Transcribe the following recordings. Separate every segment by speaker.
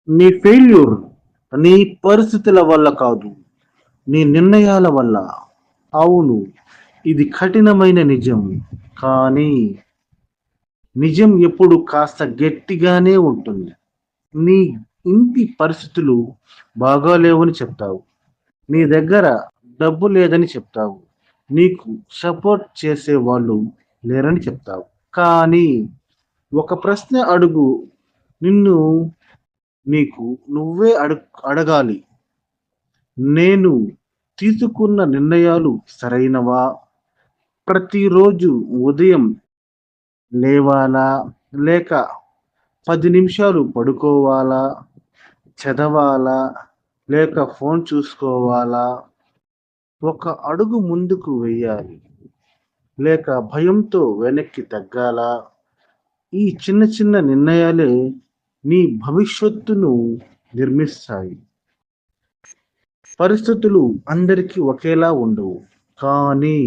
Speaker 1: నీ ఫెయిల్యూర్ నీ పరిస్థితుల వల్ల కాదు, నీ నిర్ణయాల వల్ల. అవును, ఇది కఠినమైన నిజం. కానీ నిజం ఎప్పుడు కాస్త గట్టిగానే ఉంటుంది. నీ ఇంటి పరిస్థితులు బాగాలేవని చెప్తావు. నీ దగ్గర డబ్బు లేదని చెప్తావు. నీకు సపోర్ట్ చేసే వాళ్ళు లేరని చెప్తావు. కానీ ఒక ప్రశ్న అడుగు, నిన్ను నీకు నువ్వే అడగాలి. నేను తీసుకున్న నిర్ణయాలు సరైనవా? ప్రతిరోజు ఉదయం లేవాలా? లేక 10 నిమిషాలు పడుకోవాలా? చదవాలా? లేక ఫోన్ చూసుకోవాలా? ఒక అడుగు ముందుకు వెయ్యాలి, లేక భయంతో వెనక్కి తగ్గాలా? ఈ చిన్న చిన్న నిర్ణయాలే నీ భవిష్యత్తును నిర్మిస్తాయి. పరిస్థితులు అందరికీ ఒకేలా ఉండవు. కానీ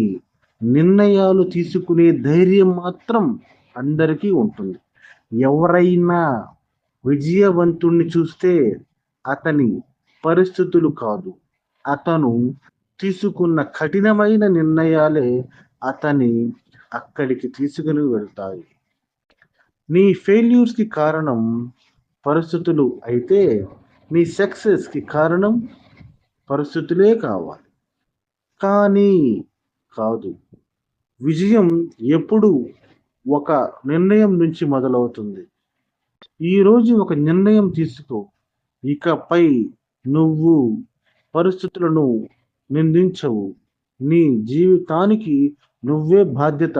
Speaker 1: నిర్ణయాలు తీసుకునే ధైర్యం మాత్రం అందరికీ ఉంటుంది. ఎవరైనా విజయవంతుణ్ణి చూస్తే అతని పరిస్థితులు కాదు, అతను తీసుకున్న కఠినమైన నిర్ణయాలే అతని అక్కడికి తీసుకుని వెళ్తాయి. నీ ఫెయిల్యూర్స్‌కి కారణం పరిస్థితులు అయితే, నీ సక్సెస్‌కి కారణం పరిస్థితులే కావాలి. కానీ కాదు. విజయం ఎప్పుడు ఒక నిర్ణయం నుంచి మొదలవుతుంది. ఈరోజు ఒక నిర్ణయం తీసుకో. ఇకపై నువ్వు పరిస్థితులను నిందించవు. నీ జీవితానికి నువ్వే బాధ్యత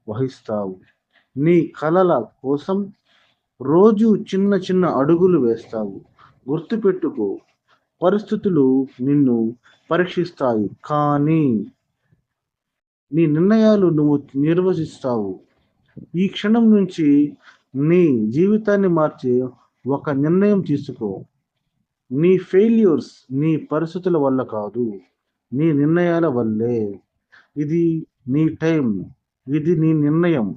Speaker 1: వహిస్తావు. నీ కలల కోసం రోజు చిన్న చిన్న అడుగులు వేస్తావు. గుర్తుపెట్టుకో, పరిస్థితులు నిన్ను పరీక్షిస్తాయి, కానీ నీ నిర్ణయాలు నువ్వు నిర్వచిస్తావు. ఈ క్షణం నుంచి నీ జీవితాన్ని మార్చే ఒక నిర్ణయం తీసుకో. నీ ఫెయిల్యూర్స్ నీ పరిస్థితుల వల్ల కాదు, నీ నిర్ణయాల వల్లే. ఇది నీ టైం, ఇది నీ నిర్ణయం.